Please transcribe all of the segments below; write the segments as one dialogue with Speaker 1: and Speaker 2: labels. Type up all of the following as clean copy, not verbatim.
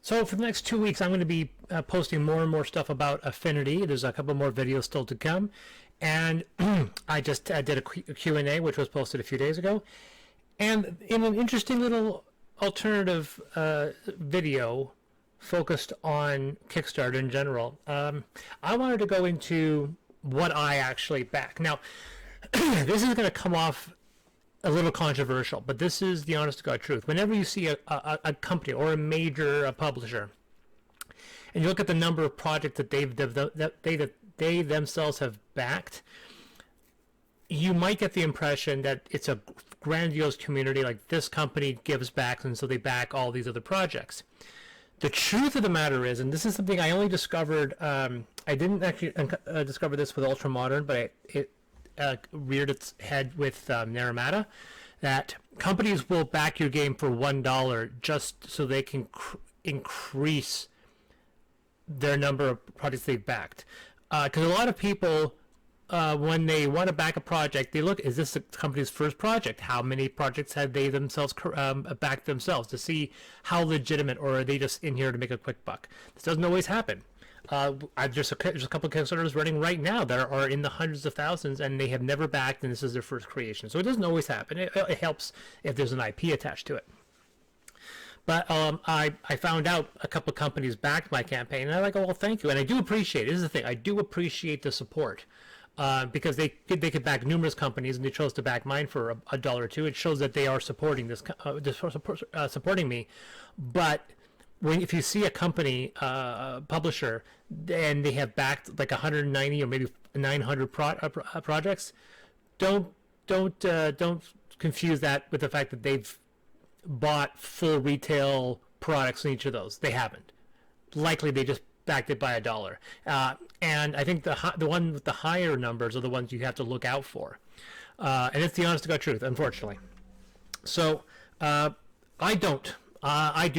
Speaker 1: So for the next 2 weeks, I'm going to be posting more and more stuff about Affinity. There's a couple more videos still to come. And I just did a Q&A, which was posted a few days ago. And in an interesting little alternative video focused on Kickstarter in general, I wanted to go into what I actually back. Now, this is going to come off a little controversial, but this is the honest to God truth. Whenever you see a company or a major publisher, and you look at the number of projects that they themselves have backed, you might get the impression that it's a grandiose community, like this company gives back, and so they back all these other projects. The truth of the matter is, and this is something I only discovered, I didn't actually discover this with Ultramodern, but it reared its head with Naramata, that companies will back your game for $1 just so they can increase their number of projects they've backed. Because a lot of people, when they want to back a project, they look, is this the company's first project? How many projects have they themselves backed themselves, to see how legitimate, or are they just in here to make a quick buck? This doesn't always happen. There's a couple of Kickstarters running right now that are in the hundreds of thousands, and they have never backed, and this is their first creation. So it doesn't always happen. It helps if there's an IP attached to it. But I found out a couple of companies backed my campaign, and I'm like, oh, well, thank you. And I do appreciate it. This is the thing. I do appreciate the support. Because they could back numerous companies, and they chose to back mine for a dollar or two. It shows that they are supporting supporting me. But if you see a company publisher and they have backed like 190 or maybe 900 projects, don't confuse that with the fact that they've bought full retail products in each of those. They haven't. Likely they just backed it by $1. And I think the one with the higher numbers are the ones you have to look out for. And it's the honest to God truth, unfortunately. So I do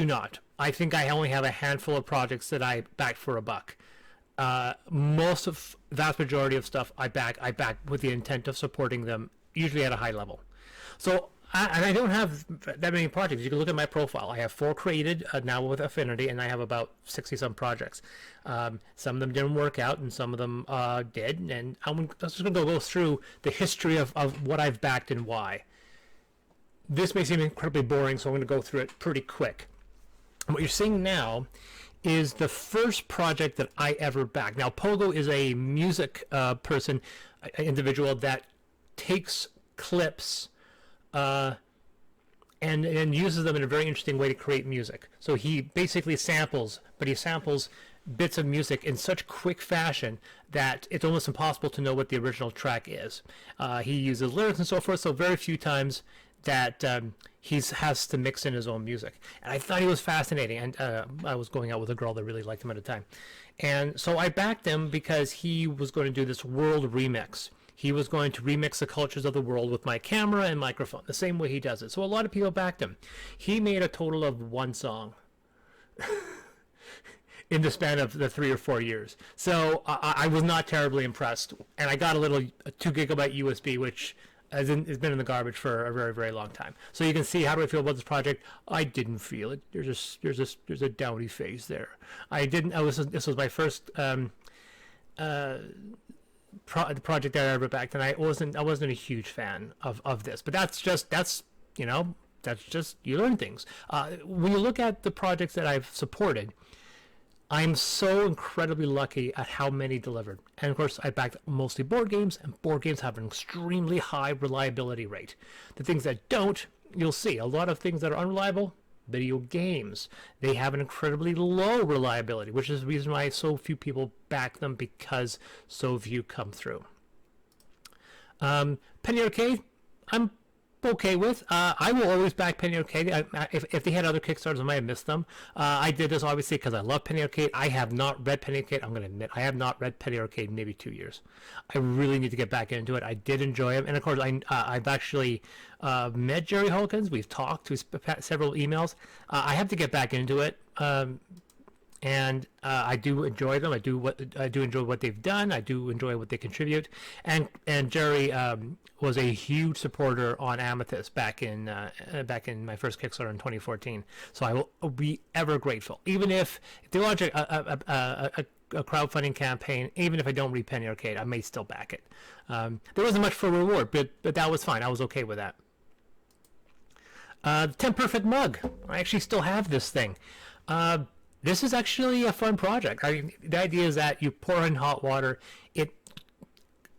Speaker 1: not. I think I only have a handful of projects that I back for $1. Vast majority of stuff I back with the intent of supporting them, usually at a high level. So I don't have that many projects. You can look at my profile. I have 4 created now with Affinity, and I have about 60-some projects. Some of them didn't work out, and some of them did. And I'm just going to go through the history of what I've backed and why. This may seem incredibly boring, so I'm going to go through it pretty quick. And what you're seeing now is the first project that I ever backed. Now, Pogo is a music individual that takes clips and uses them in a very interesting way to create music. So he basically samples, but he samples bits of music in such quick fashion that it's almost impossible to know what the original track is. He uses lyrics and so forth, so very few times that he has to mix in his own music. And I thought he was fascinating, and I was going out with a girl that really liked him at the time. And so I backed him because he was going to do this world remix. He was going to remix the cultures of the world with my camera and microphone, the same way he does it. So a lot of people backed him. He made a total of 1 song in the span of the 3 or 4 years. So I was not terribly impressed. And I got a 2 gigabyte USB, which has been in the garbage for a very, very long time. So you can see, how do I feel about this project? I didn't feel it. There's a downy phase there. This was my first the project that I ever backed, and I wasn't a huge fan of this, but that's just you learn things. When you look at the projects that I've supported, I'm so incredibly lucky at how many delivered. And of course, I backed mostly board games, and board games have an extremely high reliability rate. The things that don't, you'll see a lot of things that are unreliable. Video games, they have an incredibly low reliability, which is the reason why so few people back them, because so few come through. Penny Arcade, I'm okay with. I will always back Penny Arcade. If they had other Kickstarters, I might have missed them. I did this obviously because I love Penny Arcade. I have not read Penny Arcade. I'm going to admit, I have not read Penny Arcade in maybe 2 years. I really need to get back into it. I did enjoy it, and of course, I've actually met Jerry Hawkins. We've talked. We've several emails. I have to get back into it. and I do enjoy them. I do enjoy what they've done. I do enjoy what they contribute. And Jerry was a huge supporter on Amethyst back in my first Kickstarter in 2014. So I will be ever grateful, even if they launch a crowdfunding campaign. Even if I don't read Penny Arcade, I may still back it. There wasn't much for reward, but that was fine. I was okay with that. The 10 Perfect mug. I actually still have this thing. This is actually a fun project. The idea is that you pour in hot water, it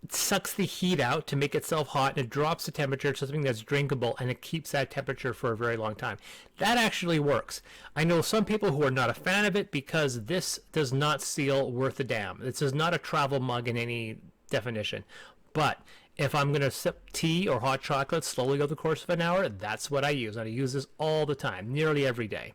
Speaker 1: sucks the heat out to make itself hot, and it drops the temperature to something that's drinkable, and it keeps that temperature for a very long time. That actually works. I know some people who are not a fan of it because this does not seal worth a damn. This is not a travel mug in any definition. But if I'm going to sip tea or hot chocolate slowly over the course of an hour, that's what I use. And I use this all the time, nearly every day.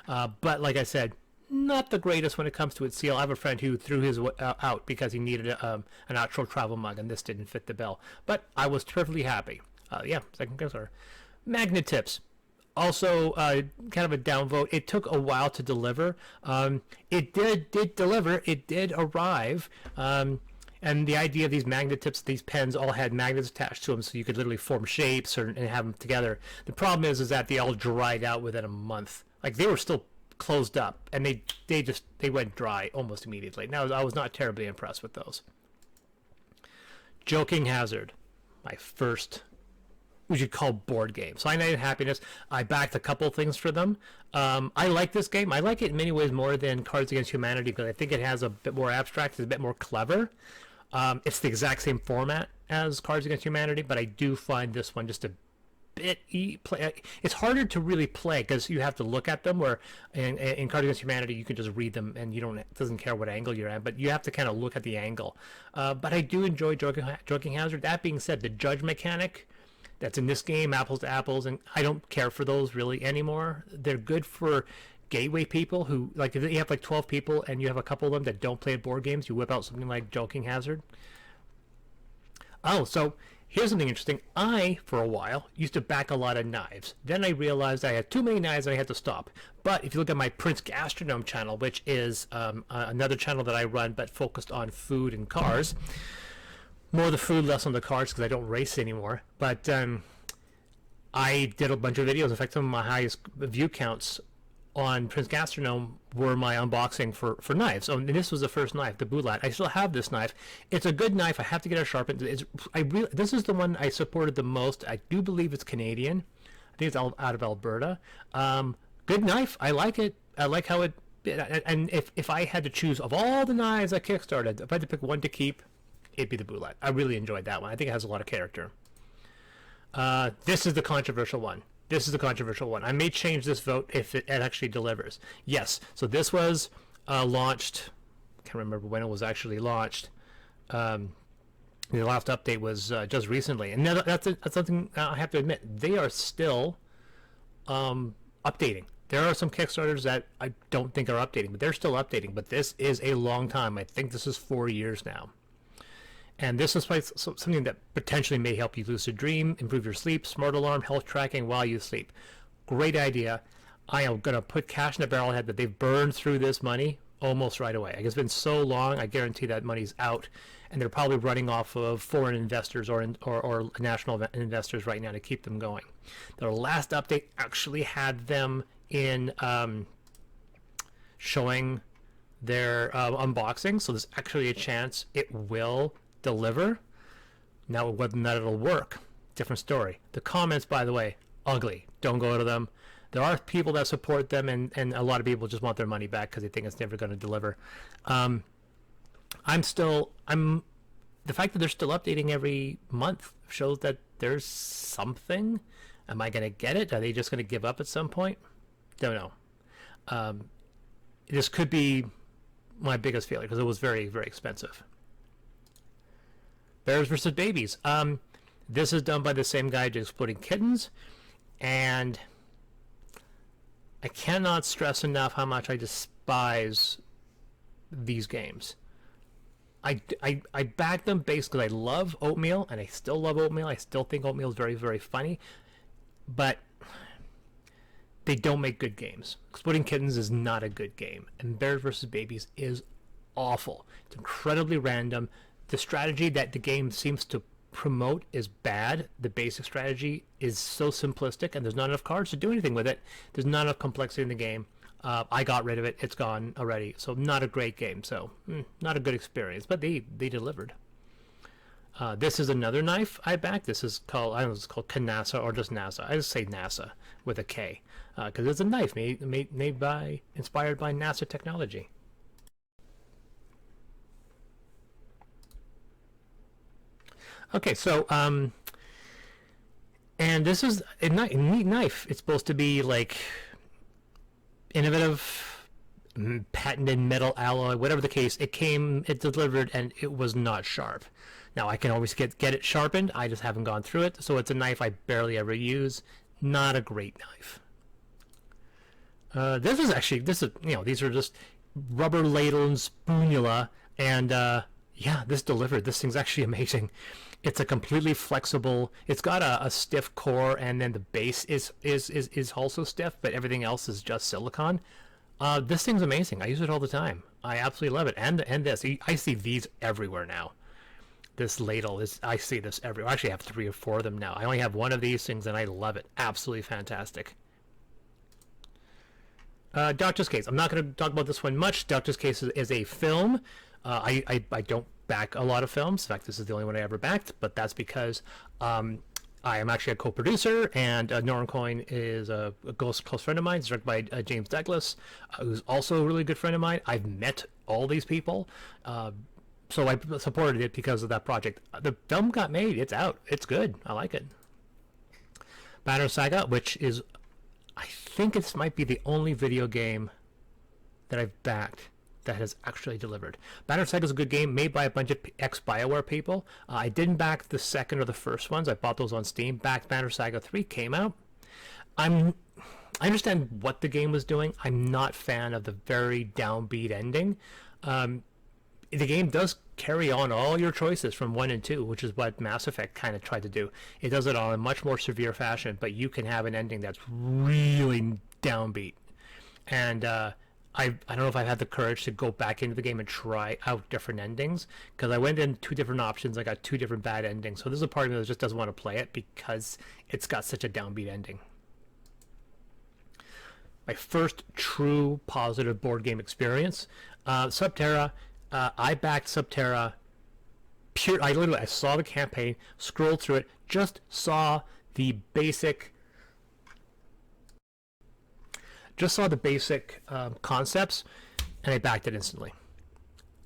Speaker 1: But like I said, not the greatest when it comes to its seal. I have a friend who threw his out because he needed an actual travel mug, and this didn't fit the bill. But I was perfectly happy. Yeah, second Kickstarter. Magnet tips. Also, kind of a downvote. It took a while to deliver. It did deliver. It did arrive. And the idea of these magnet tips, these pens all had magnets attached to them, so you could literally form shapes and have them together. The problem is that they all dried out within a month. Like, they were still closed up, and they went dry almost immediately. Now, I was not terribly impressed with those. Joking Hazard, my first, we should call board game. Cyanide Happiness. I backed a couple things for them. I like this game. I like it in many ways more than Cards Against Humanity because I think it has a bit more abstract, it's a bit more clever. It's the exact same format as Cards Against Humanity, but I do find this one just a bit it's harder to really play because you have to look at them, where in Cards Against Humanity you can just read them and it doesn't care what angle you're at, but you have to kind of look at the angle. But I do enjoy Joking Hazard. That being said, the judge mechanic that's in this game, apples to apples, and I don't care for those really anymore. They're good for gateway people who, like, if you have like 12 people and you have a couple of them that don't play board games, you whip out something like Joking Hazard. Oh, so here's something interesting. I, for a while, used to back a lot of knives. Then I realized I had too many knives and I had to stop. But if you look at my Prince Gastronome channel, which is another channel that I run but focused on food and cars, more the food, less on the cars because I don't race anymore. But I did a bunch of videos. In fact, some of my highest view counts on Prince Gastronome were my unboxing for knives. So this was the first knife, the Bulat. I still have this knife. It's a good knife. I have to get it sharpened. This is the one I supported the most. I do believe it's Canadian. I think it's out of Alberta. Good knife. I like it. I like how it. And if I had to choose of all the knives I Kickstarted, if I had to pick one to keep, it'd be the Bulat. I really enjoyed that one. I think it has a lot of character. This is the controversial one. I may change this vote if it actually delivers. Yes, so this was launched. I can't remember when it was actually launched. The last update was just recently. And that's something I have to admit. They are still updating. There are some Kickstarters that I don't think are updating, but they're still updating. But this is a long time. I think this is 4 years now. And this is something that potentially may help you lucid dream, improve your sleep, smart alarm, health tracking while you sleep. Great idea. I am going to put cash in the barrel ahead that they've burned through this money almost right away. It's been so long, I guarantee that money's out. And they're probably running off of foreign investors or national investors right now to keep them going. Their last update actually had them in showing their unboxing. So there's actually a chance it will deliver. Now whether or not it'll work, different story. The comments, by the way, ugly. Don't go to them. There are people that support them, and a lot of people just want their money back because they think it's never going to deliver. The fact that they're still updating every month shows that there's something. Am I going to get it? Are they just going to give up at some point? Don't know. This could be my biggest failure because it was very, very expensive. Bears vs. Babies. This is done by the same guy just Exploding Kittens, and I cannot stress enough how much I despise these games. I back them basically. I love Oatmeal, and I still love Oatmeal. I still think Oatmeal is very, very funny, but they don't make good games. Exploding Kittens is not a good game, and Bears vs. Babies is awful. It's incredibly random. The strategy that the game seems to promote is bad. The basic strategy is so simplistic, and there's not enough cards to do anything with it. There's not enough complexity in the game. I got rid of it. It's gone already. So not a great game. So not a good experience, but they delivered. This is another knife I backed. This is called, I don't know if it's called Kanasa or just NASA. I just say NASA with a K, because it's a knife made by, inspired by NASA technology. Okay, so and this is a neat knife. It's supposed to be like innovative, patented metal alloy, whatever the case. It delivered, and it was not sharp. Now I can always get it sharpened. I just haven't gone through it, so it's a knife I barely ever use. Not a great knife. This is these are just rubber ladle and spoonula, and yeah, this delivered. This thing's actually amazing. It's a completely flexible. It's got a stiff core, and then the base is also stiff, but everything else is just silicone. This thing's amazing. I use it all the time. I absolutely love it. And this, I see these everywhere now. This ladle is, I see this everywhere. I actually have 3 or 4 of them now. I only have one of these things, and I love it. Absolutely fantastic. Doctor's Case. I'm not going to talk about this one much. Doctor's Case is a film. I don't back a lot of films. In fact, this is the only one I ever backed, but that's because I am actually a co-producer, and Norman Coyne is a close friend of mine. It's directed by James Douglas, who's also a really good friend of mine. I've met all these people, so I supported it because of that project. The film got made. It's out. It's good. I like it. Banner Saga, which is, I think this might be the only video game that I've backed that has actually delivered. Banner Saga is a good game made by a bunch of ex-BioWare people. I didn't back the second or the first ones. I bought those on Steam. Backed Banner Saga 3, came out. I understand what the game was doing. I'm not a fan of the very downbeat ending. The game does carry on all your choices from 1 and 2, which is what Mass Effect kind of tried to do. It does it on a much more severe fashion, but you can have an ending that's really downbeat. And I don't know if I've had the courage to go back into the game and try out different endings, because I went in 2 different options. I got 2 different bad endings. So there's a part of me that just doesn't want to play it because it's got such a downbeat ending. My first true positive board game experience, Subterra. I backed Subterra. I saw the campaign, scrolled through it, just saw the basic concepts, and I backed it instantly.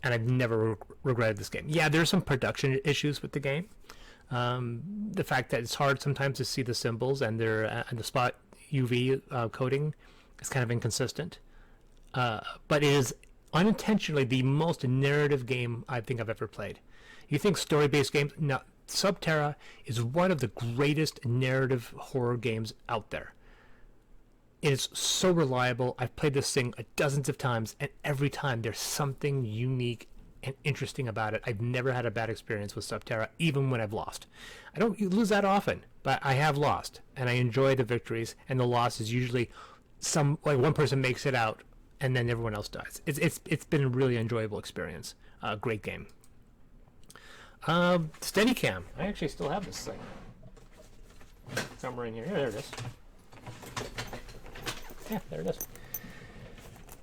Speaker 1: And I've never regretted this game. Yeah, there's some production issues with the game. The fact that it's hard sometimes to see the symbols, and the spot UV coding is kind of inconsistent. But it is unintentionally the most narrative game I think I've ever played. You think story-based games? No, Subterra is one of the greatest narrative horror games out there. It is so reliable. I've played this thing dozens of times, and every time there's something unique and interesting about it. I've never had a bad experience with Subterra, even when I've lost. I don't lose that often, but I have lost, and I enjoy the victories, and the loss is usually one person makes it out, and then everyone else dies. It's been a really enjoyable experience. Great game. Steadicam. I actually still have this thing somewhere in here. Yeah, there it is. Yeah, there it is.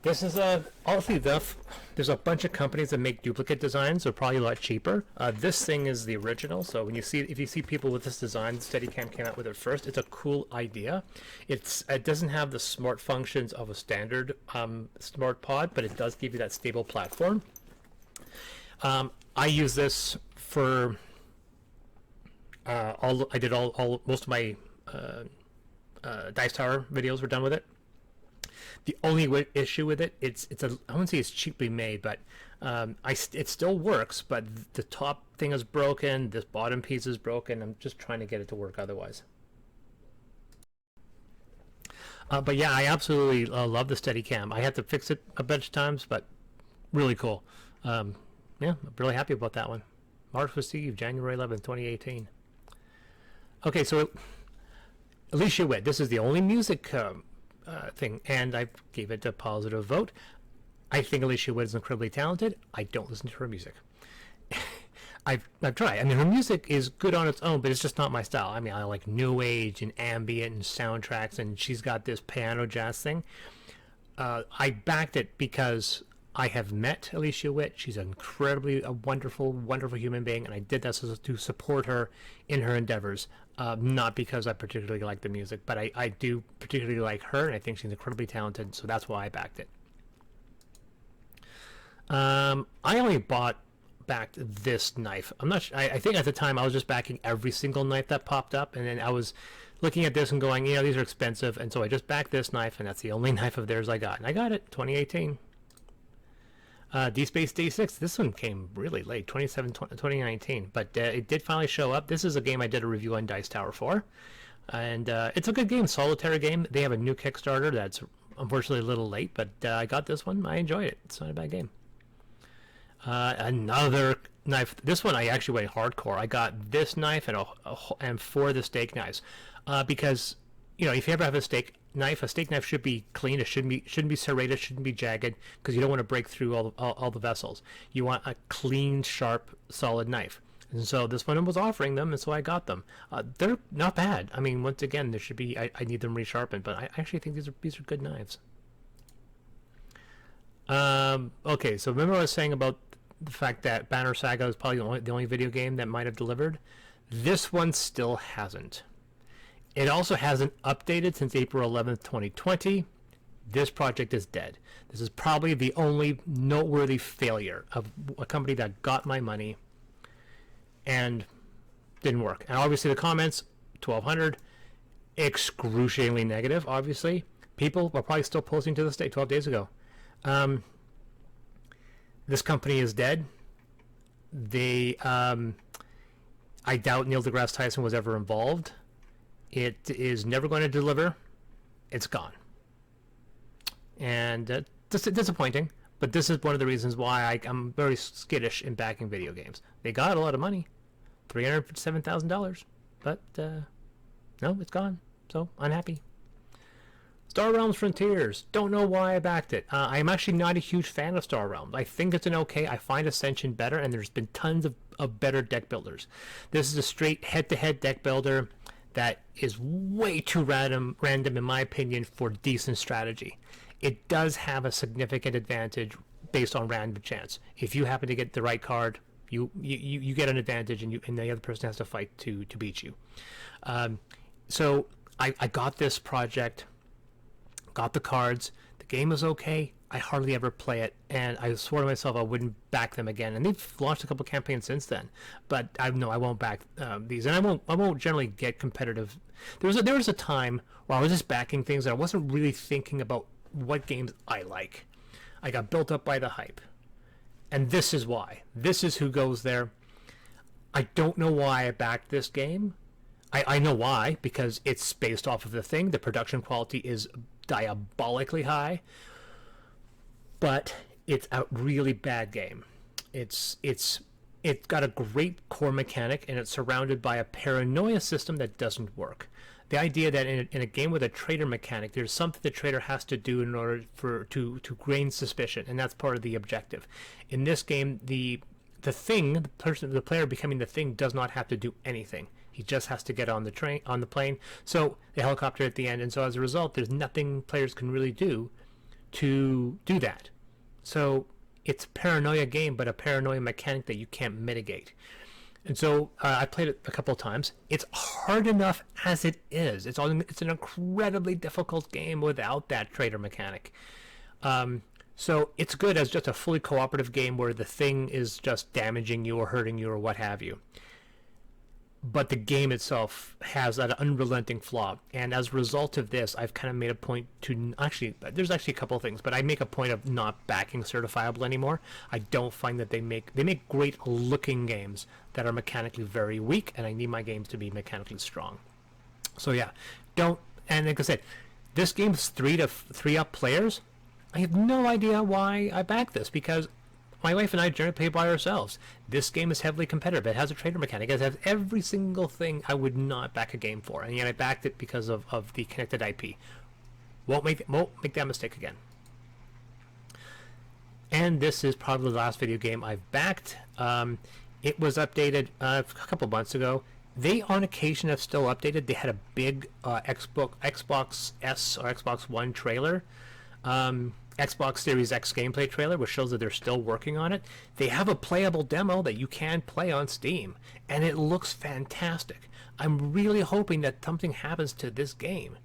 Speaker 1: This is honestly there's a bunch of companies that make duplicate designs. They're probably a lot cheaper. This thing is the original. So if you see people with this design, Steadicam came out with it first. It's a cool idea. It doesn't have the smart functions of a standard smart pod, but it does give you that stable platform. I use this for most of my Dice Tower videos were done with it. The only issue with it, I wouldn't say it's cheaply made, but it still works, but the top thing is broken, this bottom piece is broken. I'm just trying to get it to work otherwise. But yeah, I absolutely love the Steadicam. I had to fix it a bunch of times, but really cool. Yeah, I'm really happy about that one. March received January 11th, 2018. Okay, so Alicia Witt. This is the only music thing, and I gave it a positive vote. I think Alicia Wood is incredibly talented. I don't listen to her music. I've tried. I mean, her music is good on its own, but it's just not my style. I mean, I like new age and ambient and soundtracks, and she's got this piano jazz thing. I backed it because I have met Alicia Witt. She's a wonderful, wonderful human being, and I did that to support her in her endeavors. Not because I particularly like the music, but I do particularly like her, and I think she's incredibly talented, so that's why I backed it. I only backed this knife. I'm not sure, I think at the time I was just backing every single knife that popped up, and then I was looking at this and going, these are expensive, and so I just backed this knife, and that's the only knife of theirs I got, and I got it 2018. D-Space D6, this one came really late, 2019, but it did finally show up. This is a game I did a review on Dice Tower for, and it's a good game, solitaire game. They have a new Kickstarter that's unfortunately a little late, but I got this one. I enjoyed it. It's not a bad game. Another knife. This one I actually went hardcore. I got this knife and 4 of the steak knives, because if you ever have a steak knife should be clean. It shouldn't be serrated. Shouldn't be jagged, because you don't want to break through all the vessels. You want a clean, sharp, solid knife. And so this one was offering them, and so I got them. They're not bad. I mean, once again, there should be. I need them resharpened, but I actually think these are good knives. Okay, so remember what I was saying about the fact that Banner Saga is probably the only video game that might have delivered? This one still hasn't. It also hasn't updated since April 11th, 2020. This project is dead. This is probably the only noteworthy failure of a company that got my money and didn't work. And obviously the comments, 1,200, excruciatingly negative, obviously. People are probably still posting to this day, 12 days ago. This company is dead. I doubt Neil deGrasse Tyson was ever involved. It is never going to deliver. It's gone. And disappointing, but this is one of the reasons why I'm very skittish in backing video games. They got a lot of money, $357,000, but no, it's gone. So unhappy. Star Realms Frontiers. Don't know why I backed it. I'm actually not a huge fan of Star Realms. I think it's an okay. I find Ascension better, and there's been tons of better deck builders. This is a straight head-to-head deck builder that is way too random in my opinion for decent strategy. It does have a significant advantage based on random chance. If you happen to get the right card, you get an advantage, and the other person has to fight to beat you. So I got this project. Got the cards. The game is okay. I hardly ever play it, and I swore to myself I wouldn't back them again. And they've launched a couple campaigns since then, but I won't back these, and I won't generally get competitive. There was a time where I was just backing things that I wasn't really thinking about what games I like. I got built up by the hype, and this is why. This is who goes there. I don't know why I backed this game. I know why, because it's based off of the thing. The production quality is diabolically high, but it's a really bad game. It's got a great core mechanic, and it's surrounded by a paranoia system that doesn't work. The idea that in a game with a traitor mechanic, there's something the traitor has to do in order to gain suspicion, and that's part of the objective. In this game, the player becoming the thing does not have to do anything. He just has to get on the plane. So the helicopter at the end, and so as a result, there's nothing players can really do to do that. So it's a paranoia game, but a paranoia mechanic that you can't mitigate. And so I played it a couple of times. It's hard enough as it is. It's an incredibly difficult game without that traitor mechanic. So it's good as just a fully cooperative game where the thing is just damaging you or hurting you or what have you. But the game itself has that unrelenting flaw, and as a result of this, I've kind of made a point to there's actually a couple of things, but I make a point of not backing Certifiable anymore. I don't find that they make great looking games that are mechanically very weak, and I need my games to be mechanically strong. So yeah, and like I said, this game's 3-up players. I have no idea why I backed this, because my wife and I generally play by ourselves. This game is heavily competitive. It has a trader mechanic. It has every single thing I would not back a game for. And yet I backed it because of the connected IP. Won't make that mistake again. And this is probably the last video game I've backed. It was updated a couple months ago. They on occasion have still updated. They had a big Xbox S or Xbox One trailer, Xbox Series X gameplay trailer, which shows that they're still working on it. They have a playable demo that you can play on Steam, and it looks fantastic. I'm really hoping that something happens to this game,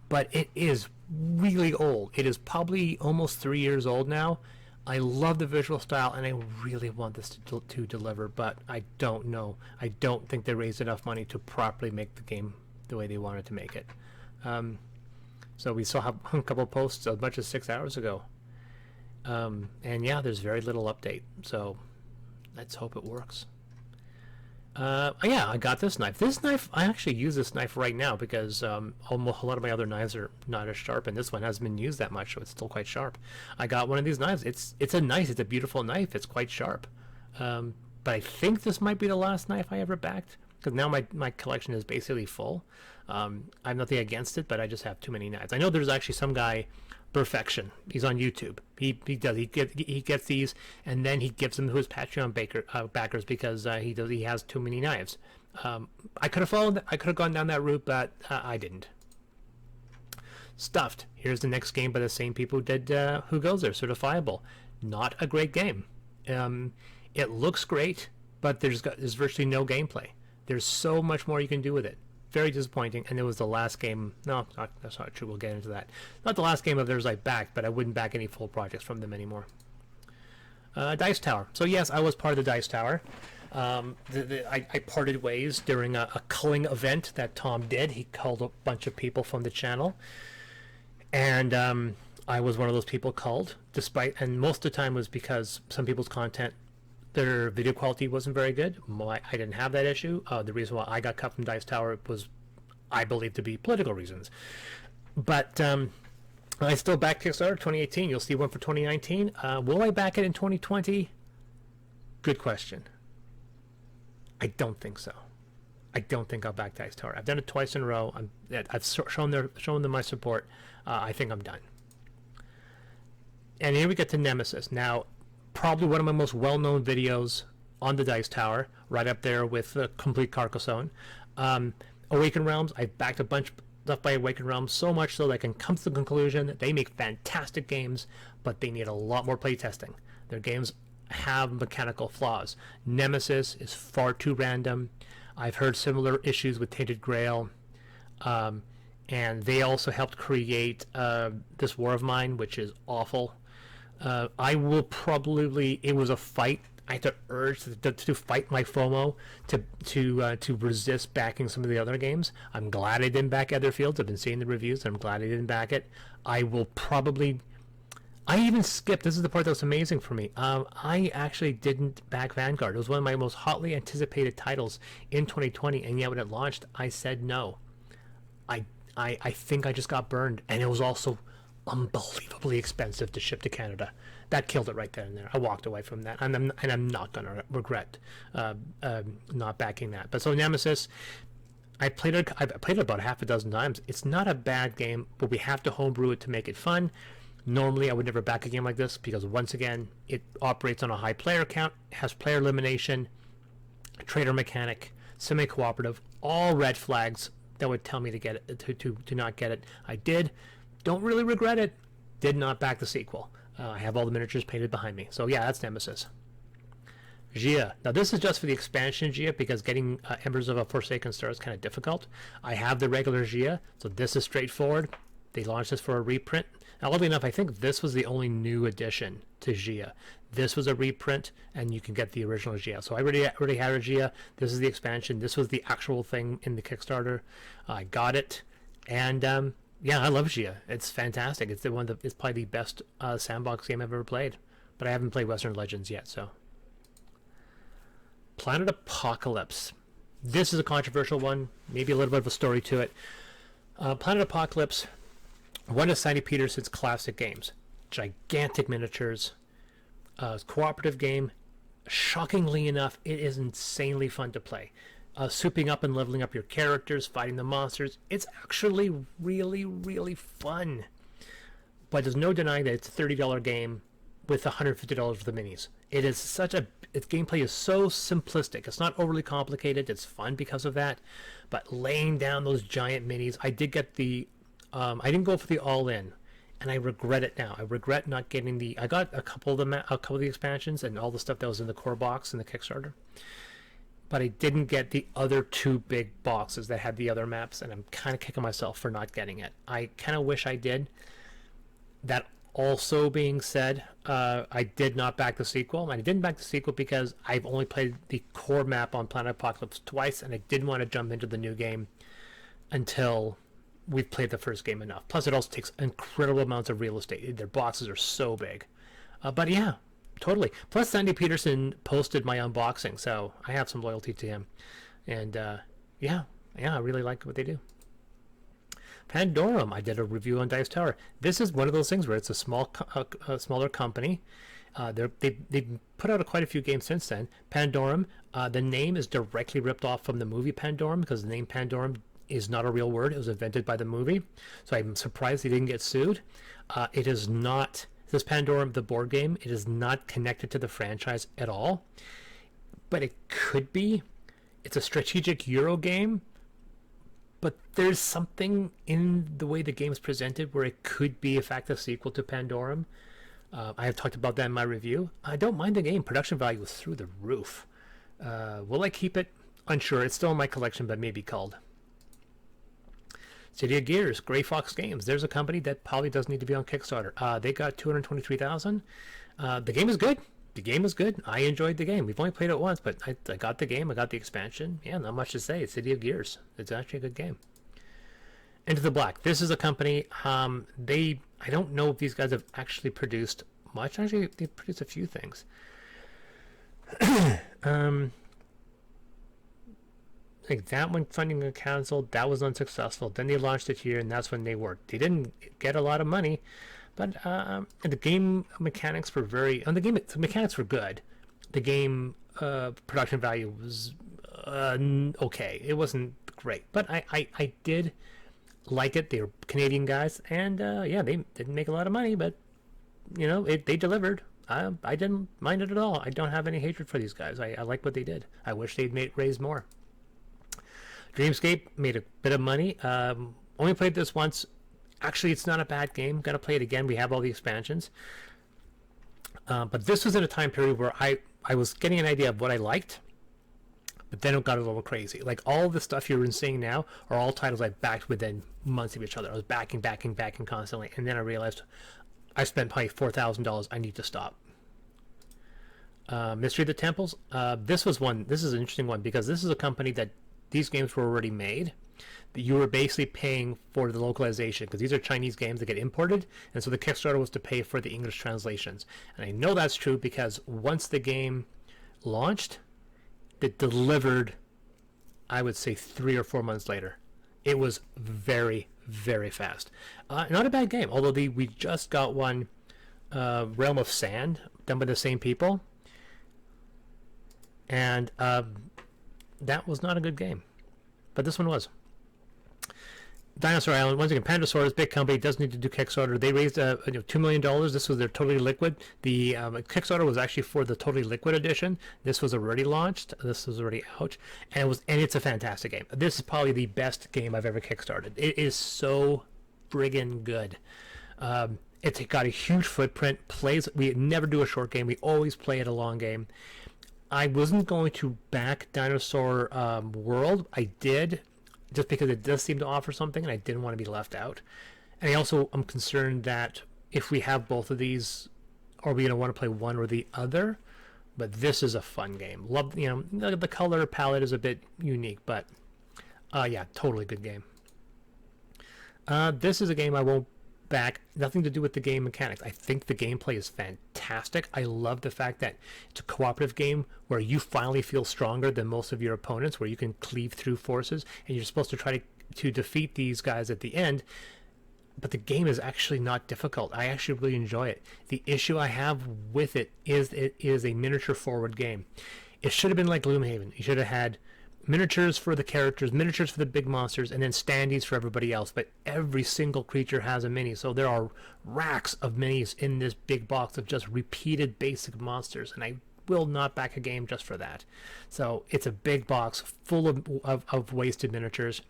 Speaker 1: but it is really old. It is probably almost 3 years old now. I love the visual style, and I really want this to deliver, but I don't know. I don't think they raised enough money to properly make the game the way they wanted to make it. So we saw a couple posts as much as 6 hours ago. And yeah, there's very little update, so let's hope it works. Yeah, I got this knife. This knife, I actually use this knife right now because almost a lot of my other knives are not as sharp, and this one hasn't been used that much, so it's still quite sharp. I got one of these knives. It's a beautiful knife. It's quite sharp. But I think this might be the last knife I ever backed, because now my collection is basically full. I have nothing against it, but I just have too many knives. I know there's actually some guy, Perfection. He's on YouTube. He gets these, and then he gives them to his Patreon backers because he has too many knives. I could have gone down that route, but I didn't. Stuffed. Here's the next game by the same people who did Who Goes There? Certifiable. Not a great game. It looks great, but there's virtually no gameplay. There's so much more you can do with it. Very disappointing, and it was the last game. No, that's not true. We'll get into that. Not the last game of theirs I backed, but I wouldn't back any full projects from them anymore. Dice Tower. So yes, I was part of the Dice Tower. I parted ways during a culling event that Tom did. He culled a bunch of people from the channel, and I was one of those people culled. And most of the time was because some people's content, their video quality wasn't very good. I didn't have that issue. The reason why I got cut from Dice Tower was, I believe, to be political reasons. But I still back Kickstarter 2018. You'll see one for 2019. Will I back it in 2020? Good question. I don't think so. I don't think I'll back Dice Tower. I've done it twice in a row. I've shown them my support. I think I'm done. And here we get to Nemesis. Now, probably one of my most well-known videos on the Dice Tower, right up there with Complete Carcassonne. Awakened Realms, I backed a bunch of stuff by Awakened Realms, so much so that I can come to the conclusion that they make fantastic games, but they need a lot more playtesting. Their games have mechanical flaws. Nemesis is far too random. I've heard similar issues with Tainted Grail. And they also helped create this War of Mine, which is awful. I will probably, it was a fight. I had to urge to fight my FOMO to resist backing some of the other games. I'm glad I didn't back Other Fields. I've been seeing the reviews, and I'm glad I didn't back it. I will probably, I even skipped, this is the part that was amazing for me. I actually didn't back Vanguard. It was one of my most hotly anticipated titles in 2020, and yet when it launched, I said no. I think I just got burned, and it was also unbelievably expensive to ship to Canada. That killed it right then and there. I walked away from that, and I'm not gonna regret not backing that. But so Nemesis, I played it about half a dozen times. It's not a bad game, but we have to homebrew it to make it fun. Normally, I would never back a game like this because, once again, it operates on a high player count, has player elimination, trader mechanic, semi-cooperative, all red flags that would tell me to get it, to not get it. I did. Don't really regret it. Did not back the sequel. I have all the miniatures painted behind me. So yeah, that's Nemesis. Gia. Now this is just for the expansion Gia, because getting Embers of a Forsaken Star is kind of difficult. I have the regular Gia, so this is straightforward. They launched this for a reprint. Now, oddly enough, I think this was the only new addition to Gia. This was a reprint, and you can get the original Gia. So I already had a Gia. This is the expansion. This was the actual thing in the Kickstarter. I got it, and yeah, I love Gia. It's fantastic. It's it's probably the best sandbox game I've ever played. But I haven't played Western Legends yet, so. Planet Apocalypse. This is a controversial one. Maybe a little bit of a story to it. Planet Apocalypse, one of Sandy Peterson's classic games. Gigantic miniatures. Cooperative game. Shockingly enough, it is insanely fun to play. Souping up and leveling up your characters, fighting the monsters. It's actually really, really fun. but there's no denying that it's a $30 game with $150 for the minis. It is its gameplay is so simplistic. It's not overly complicated. It's fun because of that. But laying down those giant minis, I did get I didn't go for the all-in, and I regret it now. I regret not getting I got a couple of the expansions and all the stuff that was in the core box in the Kickstarter, but I didn't get the other 2 big boxes that had the other maps, and I'm kind of kicking myself for not getting it. I kind of wish I did. That also being said, I did not back the sequel. And I didn't back the sequel because I've only played the core map on Planet Apocalypse twice, and I didn't want to jump into the new game until we've played the first game enough. Plus, it also takes incredible amounts of real estate. Their boxes are so big. But yeah, totally. Plus, Sandy Peterson posted my unboxing, so I have some loyalty to him. And yeah, I really like what they do. Pandorum, I did a review on Dice Tower. This is one of those things where it's a smaller company. They've put out quite a few games since then. Pandorum, the name is directly ripped off from the movie Pandorum, because the name Pandorum is not a real word. It was invented by the movie. So I'm surprised they didn't get sued. It is not, this Pandorum, the board game, it is not connected to the franchise at all. But it could be. It's a strategic Euro game. But there's something in the way the game is presented where it could be, in fact, a sequel to Pandorum. I have talked about that in my review. I don't mind the game. Production value was through the roof. Will I keep it? Unsure. It's still in my collection, but maybe culled. City of Gears, Gray Fox Games. There's a company that probably does need to be on Kickstarter. They got $223,000. The game is good. The game is good. I enjoyed the game. We've only played it once, but I got the game. I got the expansion. Yeah, not much to say. It's City of Gears. It's actually a good game. Into the Black. This is a company. I don't know if these guys have actually produced much. Actually, they produced a few things. Like that one, funding got canceled. That was unsuccessful. Then they launched it here, and that's when they worked. They didn't get a lot of money. But the game mechanics were the mechanics were good. The game production value was okay. It wasn't great, but I did like it. They were Canadian guys, and yeah, they didn't make a lot of money, but you know, they delivered. I didn't mind it at all. I don't have any hatred for these guys. I like what they did. I wish they'd raised more. Dreamscape made a bit of money. Only played this once. Actually, it's not a bad game. Got to play it again. We have all the expansions. But this was in a time period where I was getting an idea of what I liked, but then it got a little crazy. Like all the stuff you're seeing now are all titles I backed within months of each other. I was backing constantly, and then I realized I spent probably $4,000. I need to stop. Mystery of the Temples. This is an interesting one because this is a company that these games were already made. You were basically paying for the localization because these are Chinese games that get imported, and so the Kickstarter was to pay for the English translations. And I know that's true because once the game launched, it delivered, I would say 3 or 4 months later. It was very, very fast. Not a bad game, although we just got one, Realm of Sand, done by the same people, and that was not a good game, but this one was. Dinosaur Island, once again, Pandorum, big company, does need to do Kickstarter. They raised $2 million. This was their Totally Liquid. The Kickstarter was actually for the Totally Liquid edition. This was already launched. This was already out, and it's a fantastic game. This is probably the best game I've ever Kickstarted. It is so friggin' good. It's got a huge footprint. We never do a short game. We always play it a long game. I wasn't going to back Dinosaur World. I did, just because it does seem to offer something, and I didn't want to be left out. And I'm concerned that if we have both of these, are we going to want to play one or the other? But this is a fun game. Love, the color palette is a bit unique, but yeah, totally good game. This is a game I won't back. Nothing to do with the game mechanics. I think the gameplay is fantastic. I love the fact that it's a cooperative game where you finally feel stronger than most of your opponents, where you can cleave through forces, and you're supposed to try to defeat these guys at the end. But the game is actually not difficult. I actually really enjoy it. The issue I have with it is a miniature forward game. It should have been like Gloomhaven. You should have had miniatures for the characters, miniatures for the big monsters, and then standees for everybody else. But every single creature has a mini, so there are racks of minis in this big box of just repeated basic monsters, and I will not back a game just for that. So it's a big box full of wasted miniatures.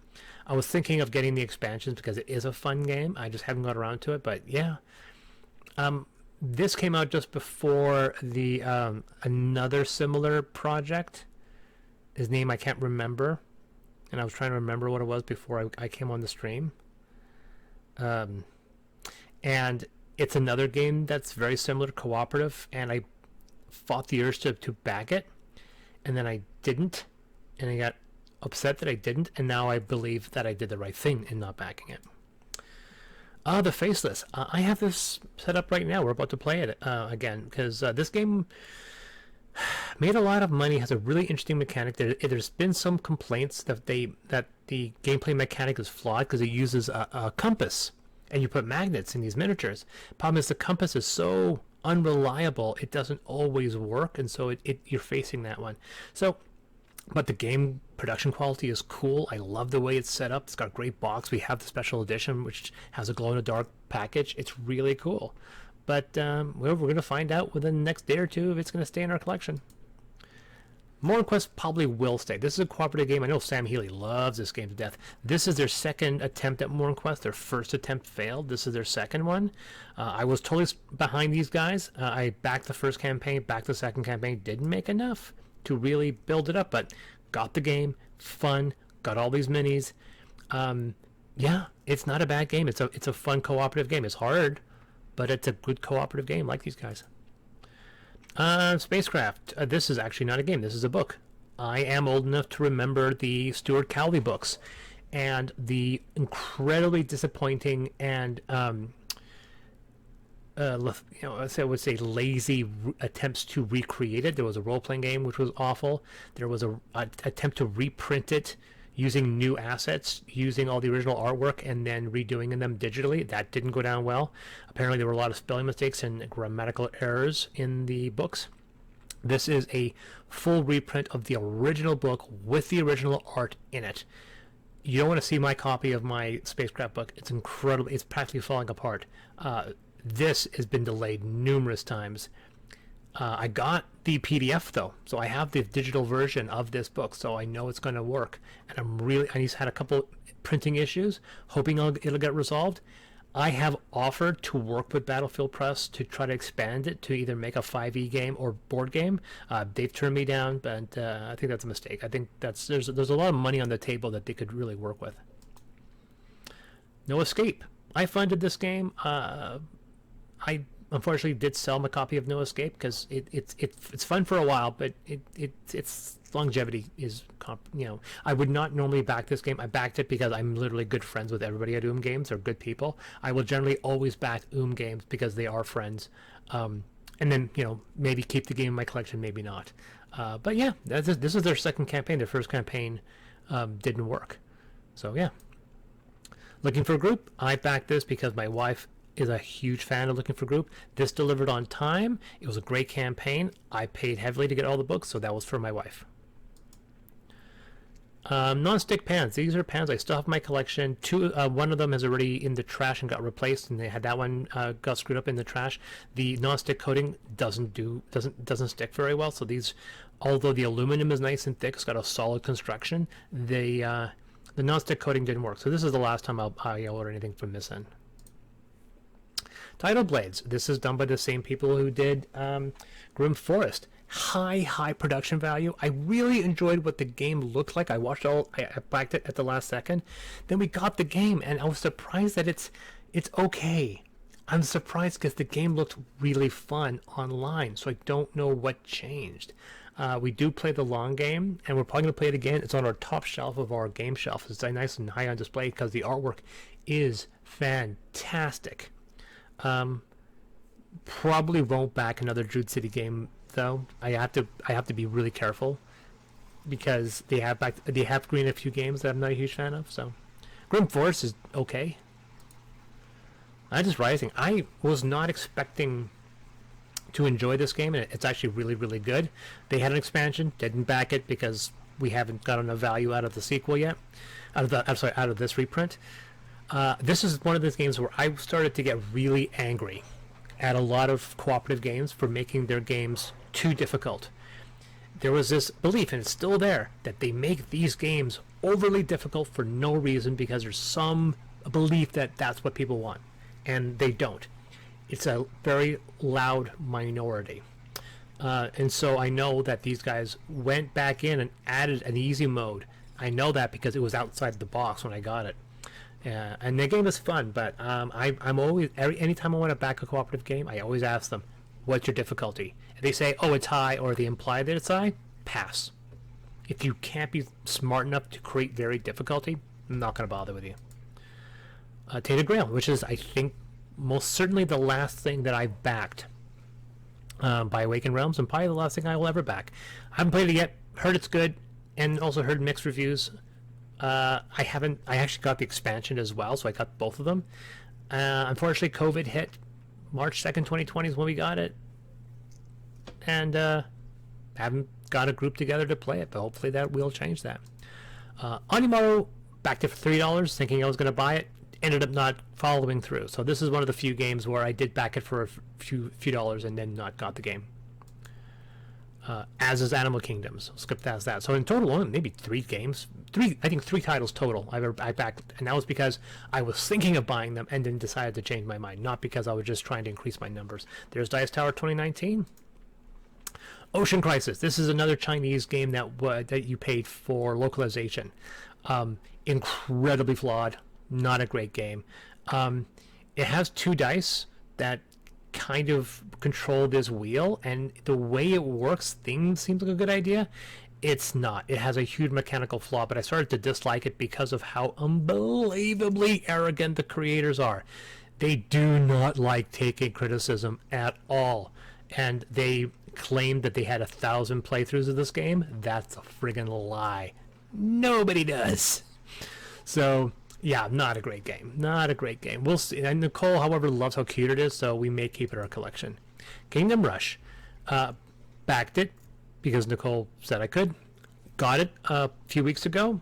Speaker 1: I was thinking of getting the expansions because it is a fun game. I just haven't got around to it, but yeah. This came out just before the another similar project. His name I can't remember, and I was trying to remember what it was before I came on the stream. And it's another game that's very similar to cooperative, and I fought the urge to back it, and then I didn't, and I got upset that I didn't, and now I believe that I did the right thing in not backing it. The Faceless. I have this set up right now. We're about to play it again, because this game made a lot of money, has a really interesting mechanic. There's been some complaints that the gameplay mechanic is flawed because it uses a compass, and you put magnets in these miniatures. Problem is the compass is so unreliable, it doesn't always work, and so you're facing that one. So, but the game production quality is cool. I love the way it's set up. It's got a great box. We have the special edition, which has a glow-in-the-dark package. It's really cool. But we're going to find out within the next day or two if it's going to stay in our collection. Moron Quest probably will stay. This is a cooperative game. I know Sam Healy loves this game to death. This is their second attempt at Moron Quest. Their first attempt failed. This is their second one. I was totally behind these guys. I backed the first campaign, backed the second campaign. Didn't make enough to really build it up, but got the game. Fun. Got all these minis. Yeah, it's not a bad game. It's a fun cooperative game. It's hard, but it's a good cooperative game like these guys. Spacecraft. This is actually not a game. This is a book. I am old enough to remember the Stuart Cowley books and the incredibly disappointing and I would say lazy attempts to recreate it. There was a role-playing game which was awful. There was a attempt to reprint it using new assets, using all the original artwork and then redoing them digitally. That didn't go down well. Apparently there were a lot of spelling mistakes and grammatical errors in the books. This is a full reprint of the original book with the original art in it. You don't want to see my copy of my Spacecraft book. It's incredible. It's practically falling apart. This has been delayed numerous times. I got the PDF though, so I have the digital version of this book, so I know it's going to work. And I just had a couple printing issues, hoping it'll get resolved. I have offered to work with Battlefield Press to try to expand it to either make a 5e game or board game. They've turned me down, but I think that's a mistake. I think there's a lot of money on the table that they could really work with. No Escape. I funded this game. I unfortunately did sell my copy of No Escape because it's fun for a while, but its longevity is, I would not normally back this game. I backed it because I'm literally good friends with everybody at Games. They're good people. I will generally always back Games because they are friends, and then maybe keep the game in my collection, maybe not. But yeah, this is their second campaign. Their first campaign didn't work, so yeah. Looking for a Group. I backed this because my wife is a huge fan of Looking for Group. This delivered on time. It was a great campaign. I paid heavily to get all the books, so that was for my wife. Non-stick pans. These are pans I still have in my collection. One of them is already in the trash and got replaced, and they had that one got screwed up in the trash. The non-stick coating doesn't stick very well. So these, although the aluminum is nice and thick, it's got a solid construction. The non-stick coating didn't work. So this is the last time I'll order anything from this end. Tidal Blades. This is done by the same people who did Grim Forest. High production value. I really enjoyed what the game looked like. I backed it at the last second. Then we got the game, and I was surprised that it's okay. I'm surprised because the game looked really fun online, so I don't know what changed. We do play the long game, and we're probably going to play it again. It's on our top shelf of our game shelf. It's nice and high on display because the artwork is fantastic. Probably won't back another Druid City game though. I have to be really careful because they have green a few games that I'm not a huge fan of. So Grim Force is okay. Just Rising. I was not expecting to enjoy this game, and it's actually really good. They had an expansion, didn't back it because we haven't gotten a value out of the sequel yet, out of this reprint. This is one of those games where I started to get really angry at a lot of cooperative games for making their games too difficult. There was this belief, and it's still there, that they make these games overly difficult for no reason because there's some belief that that's what people want, and they don't. It's a very loud minority. And so I know that these guys went back in and added an easy mode. I know that because it was outside the box when I got it. And the game is fun, but I'm always, anytime I want to back a cooperative game, I always ask them, what's your difficulty? If they say, oh, it's high, or they imply that it's high, pass. If you can't be smart enough to create varied difficulty, I'm not going to bother with you. Tainted Grail, which is, I think, most certainly the last thing that I've backed by Awakened Realms, and probably the last thing I will ever back. I haven't played it yet, heard it's good, and also heard mixed reviews. I actually got the expansion as well, so I got both of them. Unfortunately, COVID hit. March 2nd, 2020 is when we got it. And haven't got a group together to play it, but hopefully that will change that. Onimaru, backed it for $3, thinking I was going to buy it. Ended up not following through. So this is one of the few games where I did back it for a few dollars and then not got the game. As is Animal Kingdoms. Skip past that. So in total, only maybe three titles total I backed, and that was because I was thinking of buying them and then decided to change my mind, not because I was just trying to increase my numbers. There's Dice Tower 2019. Ocean Crisis. This is another Chinese game that you paid for localization. Incredibly flawed. Not a great game. It has 2 dice that kind of control this wheel, and the way it works, things seems like a good idea. It's not. It has a huge mechanical flaw, but I started to dislike it because of how unbelievably arrogant the creators are. They do not like taking criticism at all, and they claimed that they had 1,000 playthroughs of this game. That's a friggin' lie. Nobody does. So yeah, not a great game. Not a great game. We'll see. And Nicole, however, loves how cute it is, so we may keep it in our collection. Kingdom Rush. Backed it because Nicole said I could. Got it a few weeks ago.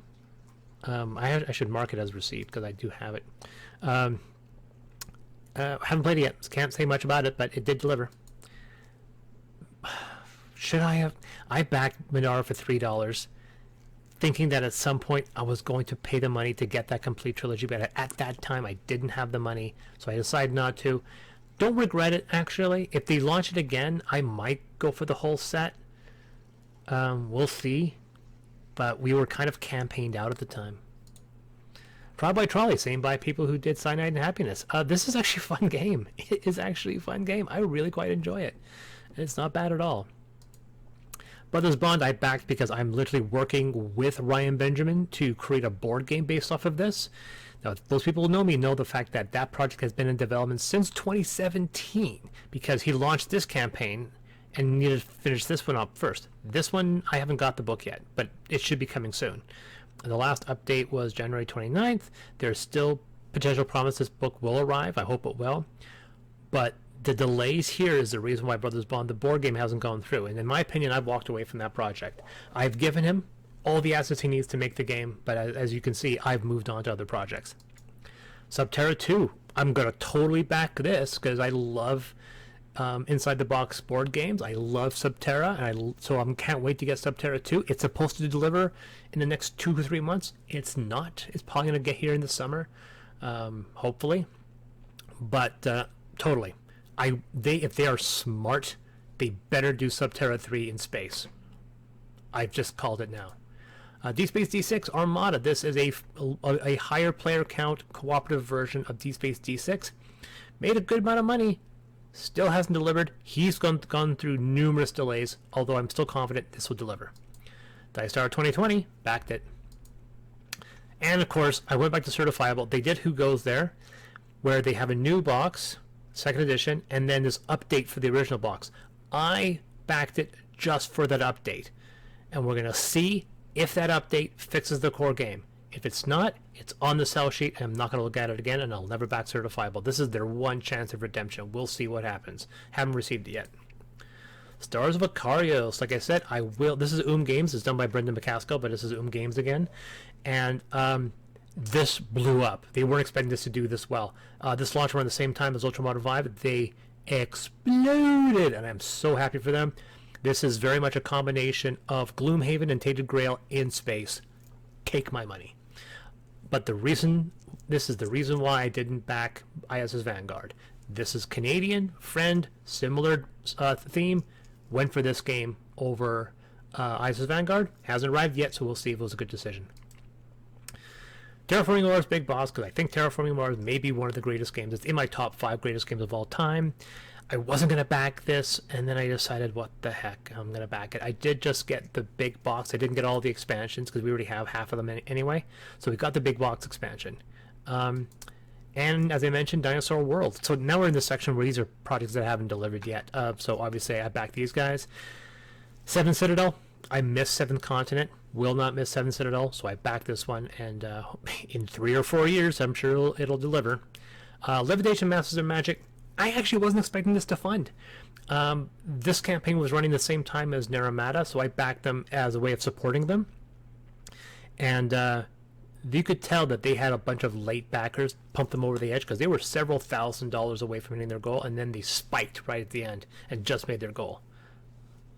Speaker 1: I should mark it as received because I do have it. Haven't played it yet. Can't say much about it, but it did deliver. Should I have? I backed Pandorum for $3. Thinking that at some point I was going to pay the money to get that complete trilogy, but at that time I didn't have the money, so I decided not to. Don't regret it, actually. If they launch it again, I might go for the whole set. We'll see. But we were kind of campaigned out at the time. Trial by Trolley, same by people who did Cyanide and Happiness. This is actually a fun game. It is actually a fun game. I really quite enjoy it. It's not bad at all. Brothers Bond I backed because I'm literally working with Ryan Benjamin to create a board game based off of this. Now, those people who know me know the fact that that project has been in development since 2017 because he launched this campaign and needed to finish this one up first. This one, I haven't got the book yet, but it should be coming soon. And the last update was January 29th. There's still potential promise this book will arrive. I hope it will. But the delays here is the reason why Brothers Bond, the board game, hasn't gone through. And in my opinion, I've walked away from that project. I've given him all the assets he needs to make the game, but as you can see, I've moved on to other projects. Subterra 2. I'm going to totally back this because I love inside-the-box board games. I love Subterra, so I can't wait to get Subterra 2. It's supposed to deliver in the next 2 or 3 months. It's not. It's probably going to get here in the summer, hopefully. But totally. If they are smart, they better do Subterra 3 in space. I've just called it now. Deep Space D6 Armada. This is a higher player count cooperative version of Deep Space D6. Made a good amount of money. Still hasn't delivered. He's gone through numerous delays, although I'm still confident this will deliver. Dice Tower 2020, backed it. And of course, I went back to Certifiable. They did Who Goes There, where they have a new box, second edition, and then this update for the original box. I backed it just for that update. And we're going to see if that update fixes the core game. If it's not, it's on the sell sheet, and I'm not going to look at it again, and I'll never back Certifiable. This is their one chance of redemption. We'll see what happens. Haven't received it yet. Stars of Ikarios. Like I said, I will. This is Games. It's done by Brendan McCaskill, but this is Games again. And this blew up. They weren't expecting this to do this well. This launched around the same time as Ultramodern Vive. They exploded, and I'm so happy for them. This is very much a combination of Gloomhaven and Tainted Grail in space. Take my money. But this is the reason why I didn't back ISS Vanguard. This is Canadian, friend, similar theme. Went for this game over ISS Vanguard. Hasn't arrived yet, so we'll see if it was a good decision. Terraforming Mars Big Boss, because I think Terraforming Mars may be one of the greatest games. It's in my top 5 greatest games of all time. I wasn't going to back this, and then I decided, what the heck, I'm going to back it. I did just get the big box. I didn't get all the expansions, because we already have half of them anyway. So we got the big box expansion. And as I mentioned, Dinosaur World. So now we're in the section where these are projects that I haven't delivered yet. So obviously I backed these guys. 7 Citadel. I missed 7th Continent. Will not miss 7 Citadel. So I backed this one. And in 3 or 4 years, I'm sure it'll deliver. Levitation Masters of Magic. I actually wasn't expecting this to fund. This campaign was running the same time as Naramata, so I backed them as a way of supporting them. And you could tell that they had a bunch of late backers pump them over the edge, because they were several $1,000s away from hitting their goal, and then they spiked right at the end and just made their goal.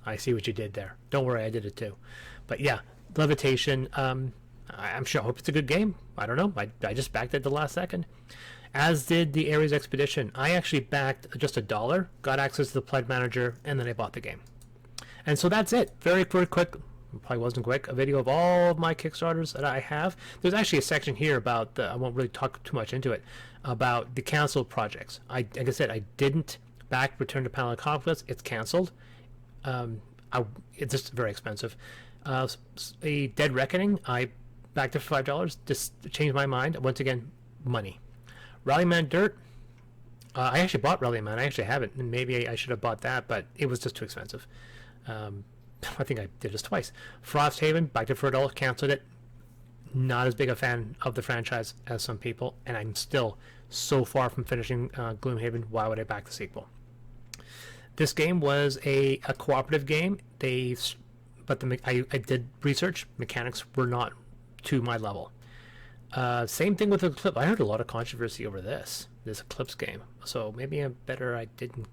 Speaker 1: I see what you did there. Don't worry, I did it too. But yeah, Levitation, I'm sure, I hope it's a good game. I don't know. I just backed it at the last second. As did the Ares Expedition. I actually backed just $1, got access to the Pledge Manager, and then I bought the game. And so that's it. Very, very quick. Probably wasn't quick. A video of all of my Kickstarters that I have. There's actually a section here about I won't really talk too much into it, about the canceled projects. Like I said, I didn't back Return to Panel of Conflicts. It's canceled. It's just very expensive. A Dead Reckoning, I backed it for $5. Just changed my mind. Once again, money. Rallyman Dirt, I actually bought Rallyman. I actually have it, and maybe I should have bought that, but it was just too expensive. I think I did this twice. Frosthaven, backed it for $1, canceled it. Not as big a fan of the franchise as some people, and I'm still so far from finishing Gloomhaven. Why would I back the sequel? This game was a cooperative game. I did research. Mechanics were not to my level. Same thing with Eclipse. I heard a lot of controversy over this Eclipse game, so maybe I didn't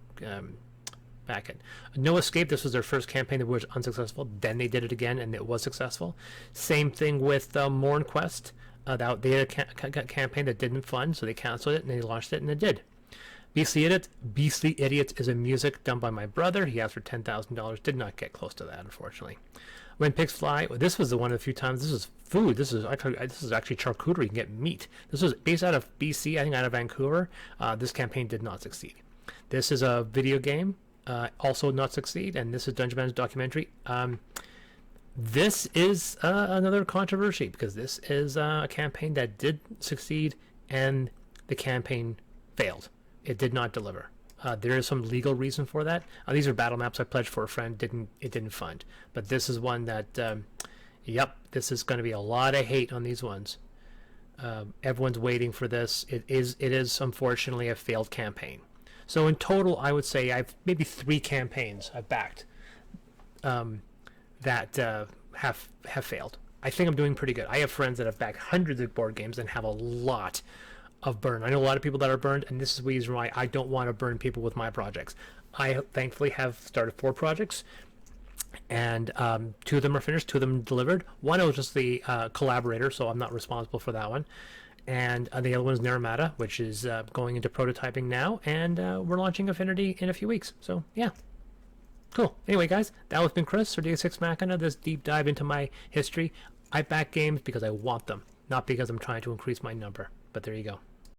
Speaker 1: back it. No Escape, this was their first campaign that was unsuccessful. Then they did it again, and it was successful. Same thing with Morn Quest. They had a campaign that didn't fund, so they canceled it, and they launched it, and it did. Beastly Idiots is a music done by my brother. He asked for $10,000. Did not get close to that, unfortunately. When Pigs Fly, this was the one of the few times. This is food. This is actually charcuterie. You can get meat. This was based out of BC, I think out of Vancouver. This campaign did not succeed. This is a video game, also not succeed, and this is Dungeon Man's documentary. This is another controversy, because this is a campaign that did succeed, and the campaign failed. It did not deliver. There is some legal reason for that. These are battle maps I pledged for a friend. It didn't fund. But this is one that, yep, this is going to be a lot of hate on these ones. Everyone's waiting for this. It is unfortunately a failed campaign. So in total, I would say I've maybe 3 campaigns I've backed that have failed. I think I'm doing pretty good. I have friends that have backed hundreds of board games and have a lot of burn. I know a lot of people that are burned, and this is the reason why I don't want to burn people with my projects. I thankfully have started 4 projects, and 2 of them are finished, 2 of them delivered. One was just the collaborator, so I'm not responsible for that one. And the other one is Naramata, which is going into prototyping now, and we're launching Affinity in a few weeks. So yeah, cool. Anyway, guys, that has been Chris for Deus Ex Machina, this deep dive into my history. I back games because I want them, not because I'm trying to increase my number. But there you go.